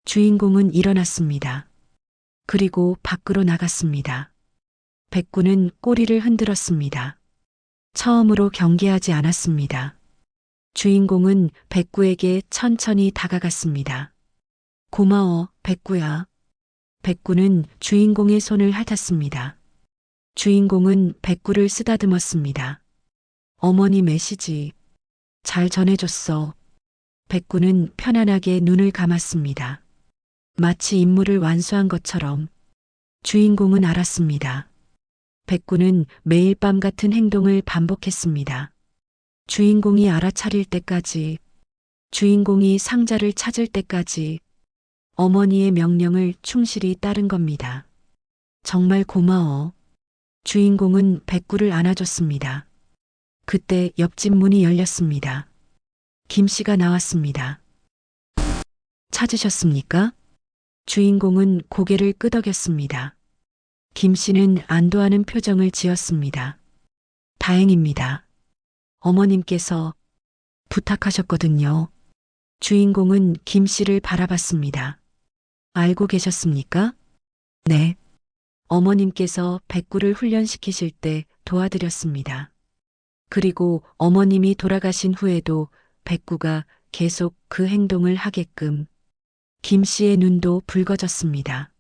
주인공은 일어났습니다. 그리고 밖으로 나갔습니다. 백구는 꼬리를 흔들었습니다. 처음으로 경계하지 않았습니다. 주인공은 백구에게 천천히 다가갔습니다. 고마워, 백구야. 백구는 주인공의 손을 핥았습니다. 주인공은 백구를 쓰다듬었습니다. 어머니 메시지 잘 전해줬어. 백구는 편안하게 눈을 감았습니다. 마치 임무를 완수한 것처럼 주인공은 알았습니다. 백구는 매일 밤 같은 행동을 반복했습니다. 주인공이 알아차릴 때까지, 주인공이 상자를 찾을 때까지 어머니의 명령을 충실히 따른 겁니다. 정말 고마워. 주인공은 백구를 안아줬습니다. 그때 옆집 문이 열렸습니다. 김 씨가 나왔습니다. 찾으셨습니까? 주인공은 고개를 끄덕였습니다. 김 씨는 안도하는 표정을 지었습니다. 다행입니다. 어머님께서 부탁하셨거든요. 주인공은 김 씨를 바라봤습니다. 알고 계셨습니까? 네. 어머님께서 백구를 훈련시키실 때 도와드렸습니다. 그리고 어머님이 돌아가신 후에도 백구가 계속 그 행동을 하게끔 김 씨의 눈도 붉어졌습니다.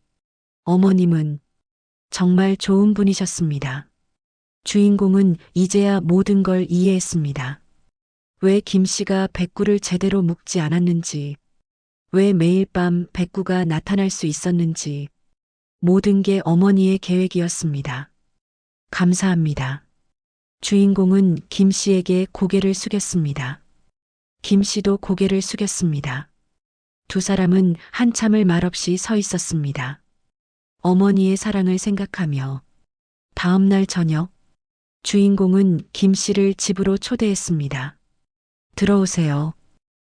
어머님은 정말 좋은 분이셨습니다. 주인공은 이제야 모든 걸 이해했습니다. 왜 김 씨가 백구를 제대로 묶지 않았는지, 왜 매일 밤 백구가 나타날 수 있었는지, 모든 게 어머니의 계획이었습니다. 감사합니다. 주인공은 김 씨에게 고개를 숙였습니다. 김 씨도 고개를 숙였습니다. 두 사람은 한참을 말없이 서 있었습니다. 어머니의 사랑을 생각하며 다음 날 저녁 주인공은 김 씨를 집으로 초대했습니다. 들어오세요.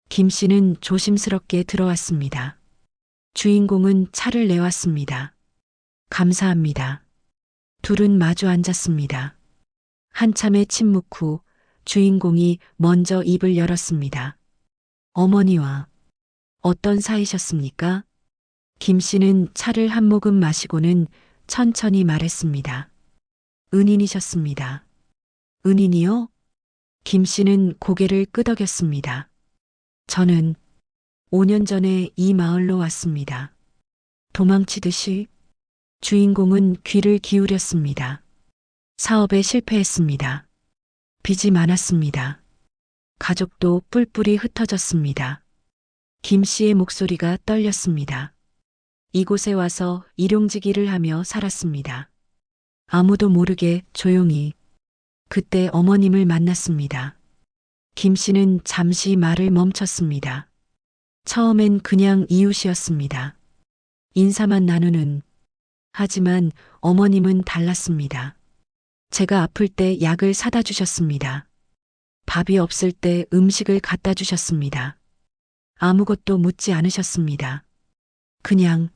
김 씨는 조심스럽게 들어왔습니다. 주인공은 차를 내왔습니다. 감사합니다. 둘은 마주 앉았습니다. 한참의 침묵 후 주인공이 먼저 입을 열었습니다. 어머니와 어떤 사이셨습니까? 김 씨는 차를 한 모금 마시고는 천천히 말했습니다. 은인이셨습니다. 은인이요? 김 씨는 고개를 끄덕였습니다. 저는 5년 전에 이 마을로 왔습니다. 도망치듯이 주인공은 귀를 기울였습니다. 사업에 실패했습니다. 빚이 많았습니다. 가족도 뿔뿔이 흩어졌습니다. 김 씨의 목소리가 떨렸습니다. 이곳에 와서 일용직일을 하며 살았습니다. 아무도 모르게 조용히. 그때 어머님을 만났습니다. 김 씨는 잠시 말을 멈췄습니다. 처음엔 그냥 이웃이었습니다. 인사만 나누는. 하지만 어머님은 달랐습니다. 제가 아플 때 약을 사다 주셨습니다. 밥이 없을 때 음식을 갖다 주셨습니다. 아무것도 묻지 않으셨습니다. 그냥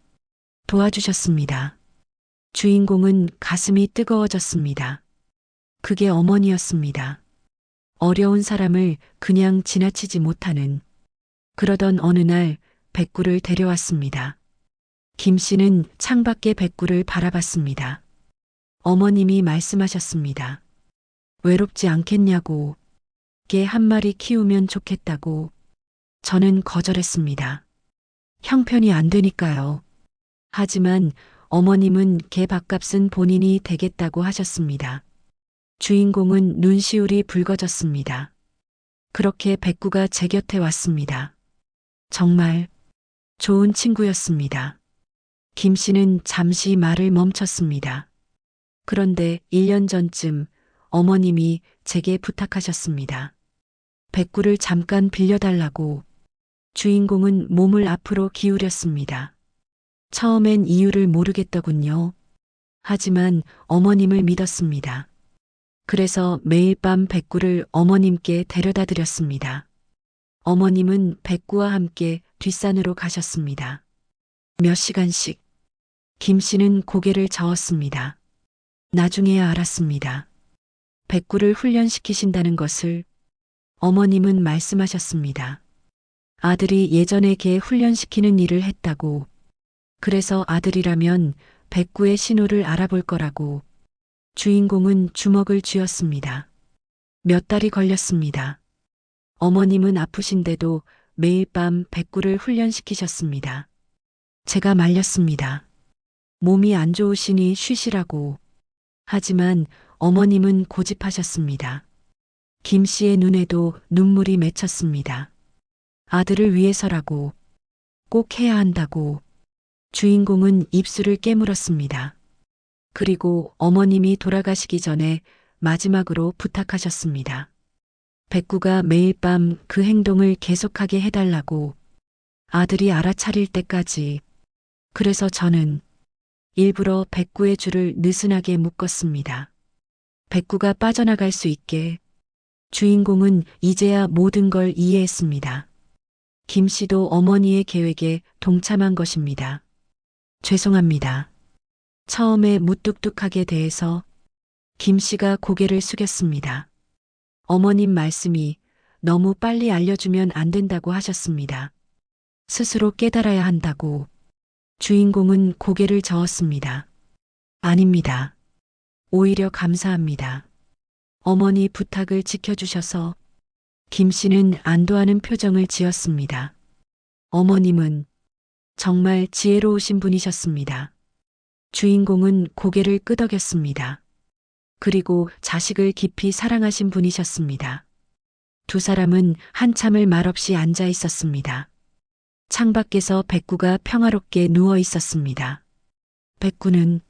도와주셨습니다. 주인공은 가슴이 뜨거워졌습니다. 그게 어머니였습니다. 어려운 사람을 그냥 지나치지 못하는. 그러던 어느 날 백구를 데려왔습니다. 김 씨는 창밖에 백구를 바라봤습니다. 어머님이 말씀하셨습니다. 외롭지 않겠냐고. 개 한 마리 키우면 좋겠다고. 저는 거절했습니다. 형편이 안 되니까요. 하지만 어머님은 개 밥값은 본인이 대겠다고 하셨습니다. 주인공은 눈시울이 붉어졌습니다. 그렇게 백구가 제 곁에 왔습니다. 정말 좋은 친구였습니다. 김 씨는 잠시 말을 멈췄습니다. 그런데 1년 전쯤 어머님이 제게 부탁하셨습니다. 백구를 잠깐 빌려달라고. 주인공은 몸을 앞으로 기울였습니다. 처음엔 이유를 모르겠더군요. 하지만 어머님을 믿었습니다. 그래서 매일 밤 백구를 어머님께 데려다 드렸습니다. 어머님은 백구와 함께 뒷산으로 가셨습니다. 몇 시간씩. 김 씨는 고개를 저었습니다. 나중에야 알았습니다. 백구를 훈련시키신다는 것을 어머님은 말씀하셨습니다. 아들이 예전에 개 훈련시키는 일을 했다고. 그래서 아들이라면 백구의 신호를 알아볼 거라고. 주인공은 주먹을 쥐었습니다. 몇 달이 걸렸습니다. 어머님은 아프신데도 매일 밤 백구를 훈련시키셨습니다. 제가 말렸습니다. 몸이 안 좋으시니 쉬시라고. 하지만 어머님은 고집하셨습니다. 김 씨의 눈에도 눈물이 맺혔습니다. 아들을 위해서라고. 꼭 해야 한다고. 주인공은 입술을 깨물었습니다. 그리고 어머님이 돌아가시기 전에 마지막으로 부탁하셨습니다. 백구가 매일 밤 그 행동을 계속하게 해달라고. 아들이 알아차릴 때까지. 그래서 저는 일부러 백구의 줄을 느슨하게 묶었습니다. 백구가 빠져나갈 수 있게. 주인공은 이제야 모든 걸 이해했습니다. 김 씨도 어머니의 계획에 동참한 것입니다. 죄송합니다. 처음에 무뚝뚝하게 대해서. 김 씨가 고개를 숙였습니다. 어머님 말씀이 너무 빨리 알려주면 안 된다고 하셨습니다. 스스로 깨달아야 한다고. 주인공은 고개를 저었습니다. 아닙니다. 오히려 감사합니다. 어머니 부탁을 지켜주셔서. 김 씨는 안도하는 표정을 지었습니다. 어머님은 정말 지혜로우신 분이셨습니다. 주인공은 고개를 끄덕였습니다. 그리고 자식을 깊이 사랑하신 분이셨습니다. 두 사람은 한참을 말없이 앉아 있었습니다. 창밖에서 백구가 평화롭게 누워 있었습니다. 백구는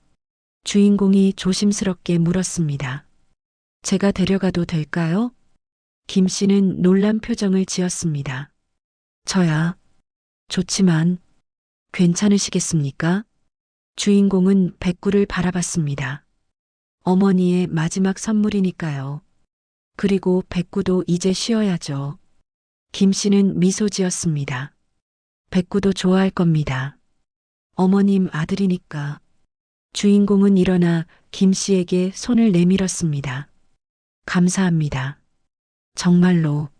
주인공이 조심스럽게 물었습니다. 제가 데려가도 될까요? 김 씨는 놀란 표정을 지었습니다. 저야 좋지만 괜찮으시겠습니까? 주인공은 백구를 바라봤습니다. 어머니의 마지막 선물이니까요. 그리고 백구도 이제 쉬어야죠. 김 씨는 미소 지었습니다. 백구도 좋아할 겁니다. 어머님 아들이니까. 주인공은 일어나 김 씨에게 손을 내밀었습니다. 감사합니다. 정말로.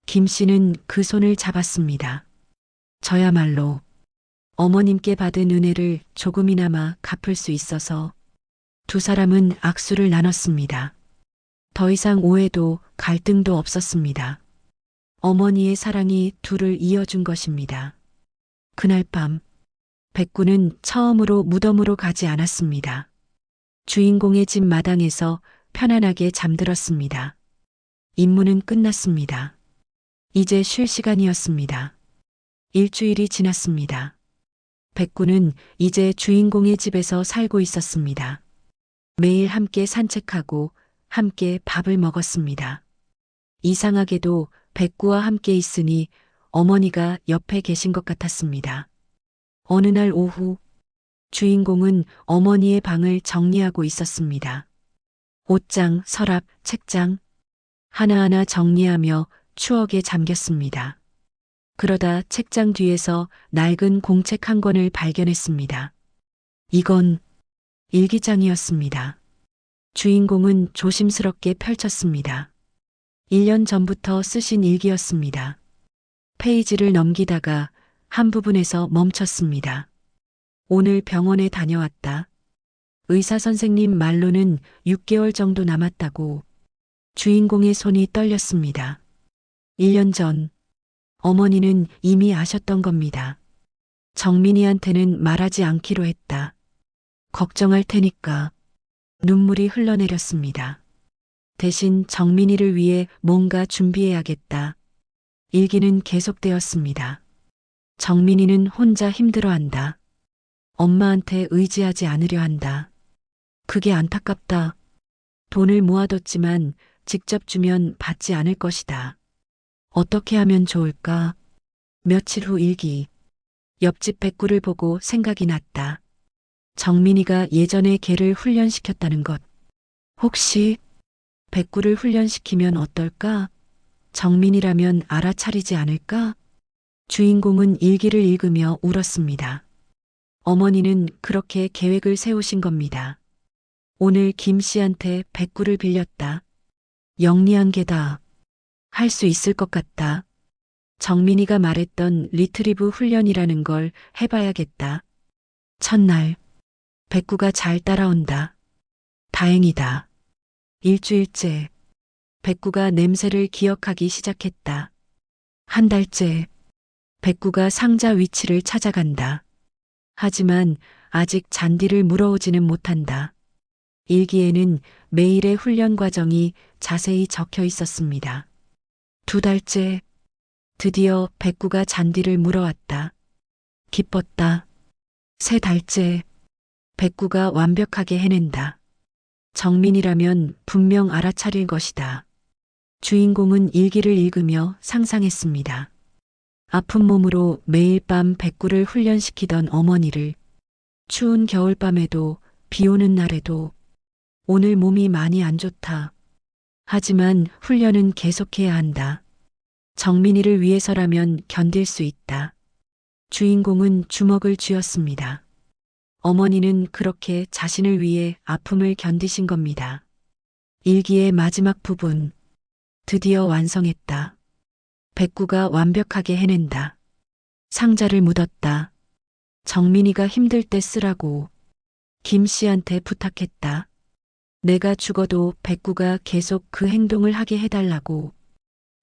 김 씨는 그 손을 잡았습니다. 저야말로 어머님께 받은 은혜를 조금이나마 갚을 수 있어서. 두 사람은 악수를 나눴습니다. 더 이상 오해도 갈등도 없었습니다. 어머니의 사랑이 둘을 이어준 것입니다. 그날 밤, 백구는 처음으로 무덤으로 가지 않았습니다. 주인공의 집 마당에서 편안하게 잠들었습니다. 임무는 끝났습니다. 이제 쉴 시간이었습니다. 일주일이 지났습니다. 백구는 이제 주인공의 집에서 살고 있었습니다. 매일 함께 산책하고 함께 밥을 먹었습니다. 이상하게도 백구와 함께 있으니 어머니가 옆에 계신 것 같았습니다. 어느 날 오후, 주인공은 어머니의 방을 정리하고 있었습니다. 옷장, 서랍, 책장, 하나하나 정리하며 추억에 잠겼습니다. 그러다 책장 뒤에서 낡은 공책 한 권을 발견했습니다. 이건 일기장이었습니다. 주인공은 조심스럽게 펼쳤습니다. 1년 전부터 쓰신 일기였습니다. 페이지를 넘기다가 한 부분에서 멈췄습니다. 오늘 병원에 다녀왔다. 의사 선생님 말로는 6개월 정도 남았다고. 주인공의 손이 떨렸습니다. 1년 전 어머니는 이미 아셨던 겁니다. 정민이한테는 말하지 않기로 했다. 걱정할 테니까. 눈물이 흘러내렸습니다. 대신 정민이를 위해 뭔가 준비해야겠다. 일기는 계속되었습니다. 정민이는 혼자 힘들어한다. 엄마한테 의지하지 않으려 한다. 그게 안타깝다. 돈을 모아뒀지만 직접 주면 받지 않을 것이다. 어떻게 하면 좋을까? 며칠 후 일기. 옆집 백구를 보고 생각이 났다. 정민이가 예전에 걔를 훈련시켰다는 것. 혹시 백구를 훈련시키면 어떨까? 정민이라면 알아차리지 않을까? 주인공은 일기를 읽으며 울었습니다. 어머니는 그렇게 계획을 세우신 겁니다. 오늘 김 씨한테 백구를 빌렸다. 영리한 개다. 할 수 있을 것 같다. 정민이가 말했던 리트리브 훈련이라는 걸 해봐야겠다. 첫날, 백구가 잘 따라온다. 다행이다. 일주일째, 백구가 냄새를 기억하기 시작했다. 한 달째, 백구가 상자 위치를 찾아간다. 하지만 아직 잔디를 물어오지는 못한다. 일기에는 매일의 훈련 과정이 자세히 적혀 있었습니다. 두 달째, 드디어 백구가 잔디를 물어왔다. 기뻤다. 세 달째, 백구가 완벽하게 해낸다. 정민이라면 분명 알아차릴 것이다. 주인공은 일기를 읽으며 상상했습니다. 아픈 몸으로 매일 밤 백구를 훈련시키던 어머니를 추운 겨울밤에도 비 오는 날에도 오늘 몸이 많이 안 좋다. 하지만 훈련은 계속해야 한다. 정민이를 위해서라면 견딜 수 있다. 주인공은 주먹을 쥐었습니다. 어머니는 그렇게 자신을 위해 아픔을 견디신 겁니다. 일기의 마지막 부분. 드디어 완성했다. 백구가 완벽하게 해낸다. 상자를 묻었다. 정민이가 힘들 때 쓰라고 김 씨한테 부탁했다. 내가 죽어도 백구가 계속 그 행동을 하게 해달라고.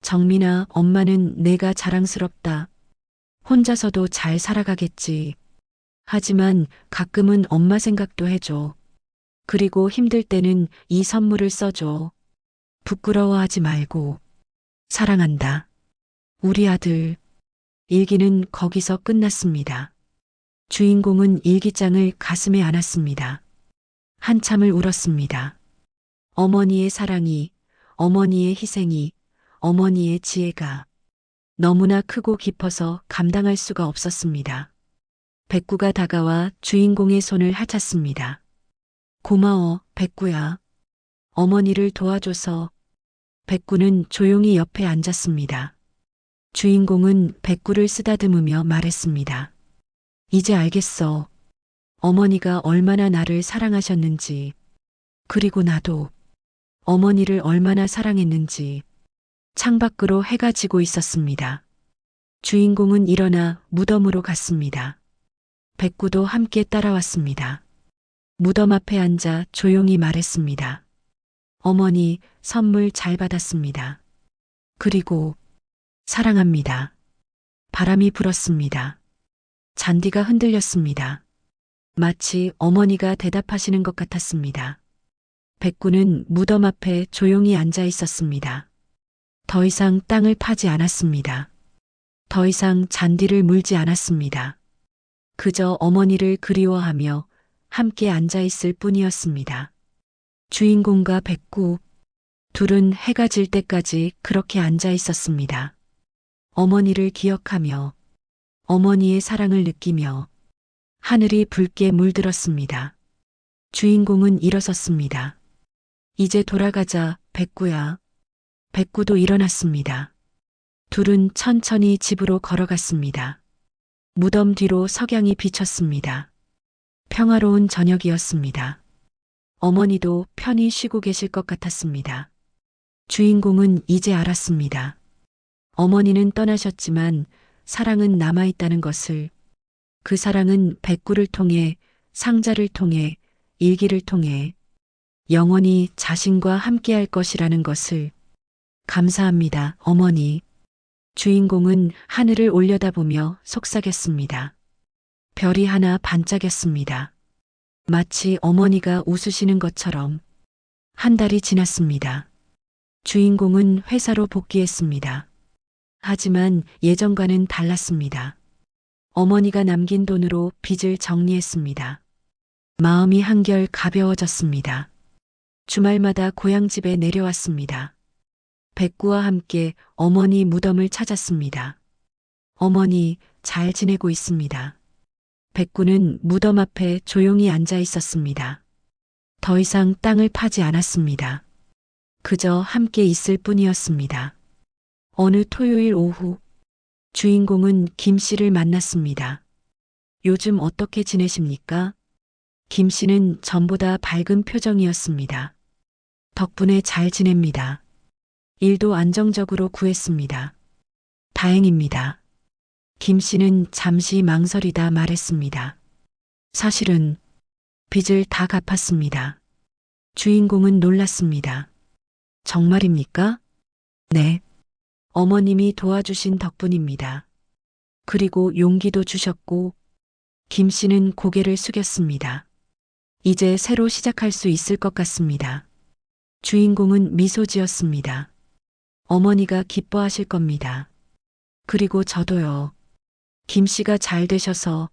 정민아, 엄마는 내가 자랑스럽다. 혼자서도 잘 살아가겠지. 하지만 가끔은 엄마 생각도 해줘. 그리고 힘들 때는 이 선물을 써줘. 부끄러워하지 말고. 사랑한다. 우리 아들. 일기는 거기서 끝났습니다. 주인공은 일기장을 가슴에 안았습니다. 한참을 울었습니다. 어머니의 사랑이, 어머니의 희생이, 어머니의 지혜가 너무나 크고 깊어서 감당할 수가 없었습니다. 백구가 다가와 주인공의 손을 핥았습니다. 고마워, 백구야. 어머니를 도와줘서. 백구는 조용히 옆에 앉았습니다. 주인공은 백구를 쓰다듬으며 말했습니다. 이제 알겠어. 어머니가 얼마나 나를 사랑하셨는지, 그리고 나도 어머니를 얼마나 사랑했는지. 창밖으로 해가 지고 있었습니다. 주인공은 일어나 무덤으로 갔습니다. 백구도 함께 따라왔습니다. 무덤 앞에 앉아 조용히 말했습니다. 어머니, 선물 잘 받았습니다. 그리고 사랑합니다. 바람이 불었습니다. 잔디가 흔들렸습니다. 마치 어머니가 대답하시는 것 같았습니다. 백구는 무덤 앞에 조용히 앉아 있었습니다. 더 이상 땅을 파지 않았습니다. 더 이상 잔디를 물지 않았습니다. 그저 어머니를 그리워하며 함께 앉아 있을 뿐이었습니다. 주인공과 백구, 둘은 해가 질 때까지 그렇게 앉아 있었습니다. 어머니를 기억하며, 어머니의 사랑을 느끼며, 하늘이 붉게 물들었습니다. 주인공은 일어섰습니다. 이제 돌아가자, 백구야. 백구도 일어났습니다. 둘은 천천히 집으로 걸어갔습니다. 무덤 뒤로 석양이 비쳤습니다. 평화로운 저녁이었습니다. 어머니도 편히 쉬고 계실 것 같았습니다. 주인공은 이제 알았습니다. 어머니는 떠나셨지만 사랑은 남아있다는 것을. 그 사랑은 백구를 통해, 상자를 통해, 일기를 통해 영원히 자신과 함께할 것이라는 것을. 감사합니다, 어머니. 주인공은 하늘을 올려다보며 속삭였습니다. 별이 하나 반짝였습니다. 마치 어머니가 웃으시는 것처럼. 한 달이 지났습니다. 주인공은 회사로 복귀했습니다. 하지만 예전과는 달랐습니다. 어머니가 남긴 돈으로 빚을 정리했습니다. 마음이 한결 가벼워졌습니다. 주말마다 고향집에 내려왔습니다. 백구와 함께 어머니 무덤을 찾았습니다. 어머니 잘 지내고 있습니다. 백구는 무덤 앞에 조용히 앉아 있었습니다. 더 이상 땅을 파지 않았습니다. 그저 함께 있을 뿐이었습니다. 어느 토요일 오후, 주인공은 김 씨를 만났습니다. 요즘 어떻게 지내십니까? 김 씨는 전보다 밝은 표정이었습니다. 덕분에 잘 지냅니다. 일도 안정적으로 구했습니다. 다행입니다. 김 씨는 잠시 망설이다 말했습니다. 사실은 빚을 다 갚았습니다. 주인공은 놀랐습니다. 정말입니까? 네. 어머님이 도와주신 덕분입니다. 그리고 용기도 주셨고, 김 씨는 고개를 숙였습니다. 이제 새로 시작할 수 있을 것 같습니다. 주인공은 미소 지었습니다. 어머니가 기뻐하실 겁니다. 그리고 저도요. 김 씨가 잘 되셔서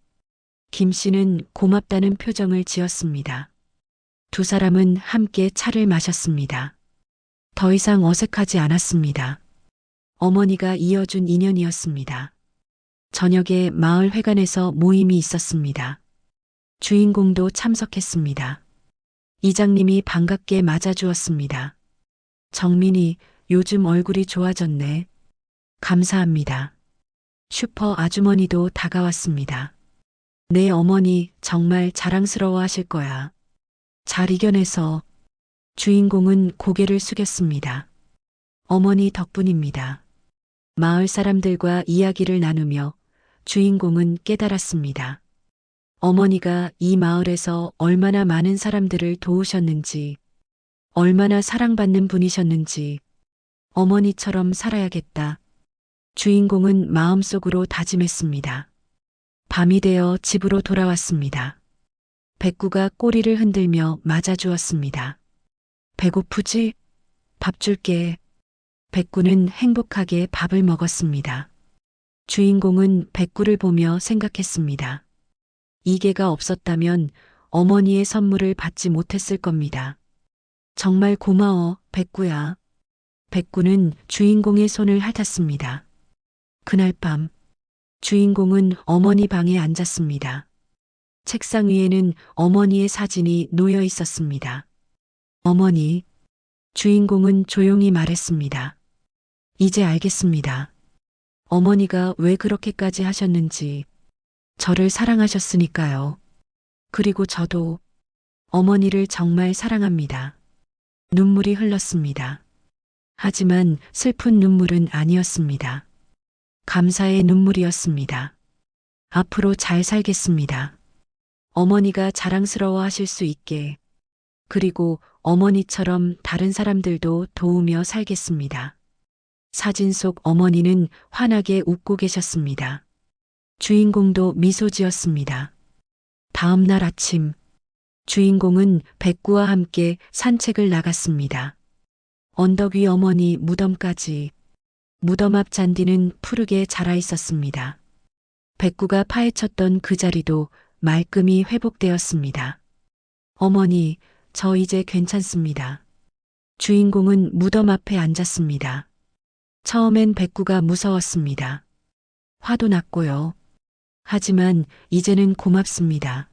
김 씨는 고맙다는 표정을 지었습니다. 두 사람은 함께 차를 마셨습니다. 더 이상 어색하지 않았습니다. 어머니가 이어준 인연이었습니다. 저녁에 마을 회관에서 모임이 있었습니다. 주인공도 참석했습니다. 이장님이 반갑게 맞아주었습니다. 정민이 요즘 얼굴이 좋아졌네. 감사합니다. 슈퍼 아주머니도 다가왔습니다. 내 어머니 정말 자랑스러워 하실 거야. 잘 이겨내서. 주인공은 고개를 숙였습니다. 어머니 덕분입니다. 마을 사람들과 이야기를 나누며 주인공은 깨달았습니다. 어머니가 이 마을에서 얼마나 많은 사람들을 도우셨는지, 얼마나 사랑받는 분이셨는지, 어머니처럼 살아야겠다. 주인공은 마음속으로 다짐했습니다. 밤이 되어 집으로 돌아왔습니다. 백구가 꼬리를 흔들며 맞아주었습니다. 배고프지? 밥 줄게. 백구는 행복하게 밥을 먹었습니다. 주인공은 백구를 보며 생각했습니다. 이계가 없었다면 어머니의 선물을 받지 못했을 겁니다. 정말 고마워, 백구야. 백구는 주인공의 손을 핥았습니다. 그날 밤, 주인공은 어머니 방에 앉았습니다. 책상 위에는 어머니의 사진이 놓여 있었습니다. 어머니, 주인공은 조용히 말했습니다. 이제 알겠습니다. 어머니가 왜 그렇게까지 하셨는지. 저를 사랑하셨으니까요. 그리고 저도 어머니를 정말 사랑합니다. 눈물이 흘렀습니다. 하지만 슬픈 눈물은 아니었습니다. 감사의 눈물이었습니다. 앞으로 잘 살겠습니다. 어머니가 자랑스러워 하실 수 있게, 그리고 어머니처럼 다른 사람들도 도우며 살겠습니다. 사진 속 어머니는 환하게 웃고 계셨습니다. 주인공도 미소 지었습니다. 다음 날 아침, 주인공은 백구와 함께 산책을 나갔습니다. 언덕 위 어머니 무덤까지. 무덤 앞 잔디는 푸르게 자라 있었습니다. 백구가 파헤쳤던 그 자리도 말끔히 회복되었습니다. 어머니, 저 이제 괜찮습니다. 주인공은 무덤 앞에 앉았습니다. 처음엔 백구가 무서웠습니다. 화도 났고요. 하지만 이제는 고맙습니다.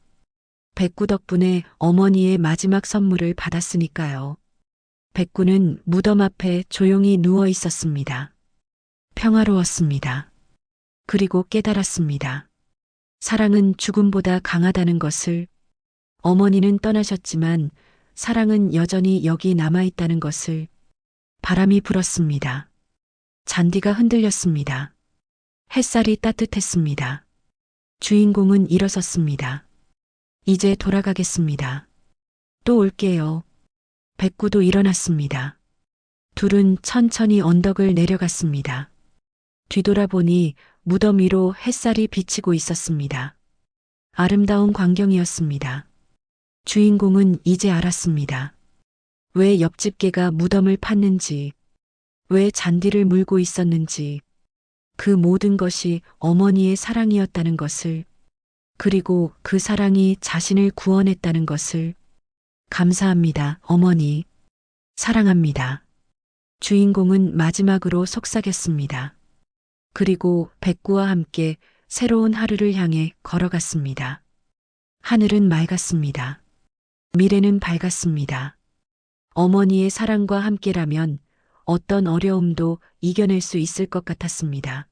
백구 덕분에 어머니의 마지막 선물을 받았으니까요. 백구는 무덤 앞에 조용히 누워 있었습니다. 평화로웠습니다. 그리고 깨달았습니다. 사랑은 죽음보다 강하다는 것을. 어머니는 떠나셨지만 사랑은 여전히 여기 남아있다는 것을. 바람이 불었습니다. 잔디가 흔들렸습니다. 햇살이 따뜻했습니다. 주인공은 일어섰습니다. 이제 돌아가겠습니다. 또 올게요. 백구도 일어났습니다. 둘은 천천히 언덕을 내려갔습니다. 뒤돌아보니 무덤 위로 햇살이 비치고 있었습니다. 아름다운 광경이었습니다. 주인공은 이제 알았습니다. 왜 옆집 개가 무덤을 팠는지, 왜 잔디를 물고 있었는지, 그 모든 것이 어머니의 사랑이었다는 것을. 그리고 그 사랑이 자신을 구원했다는 것을. 감사합니다, 어머니. 사랑합니다. 주인공은 마지막으로 속삭였습니다. 그리고 백구와 함께 새로운 하루를 향해 걸어갔습니다. 하늘은 맑았습니다. 미래는 밝았습니다. 어머니의 사랑과 함께라면 어떤 어려움도 이겨낼 수 있을 것 같았습니다.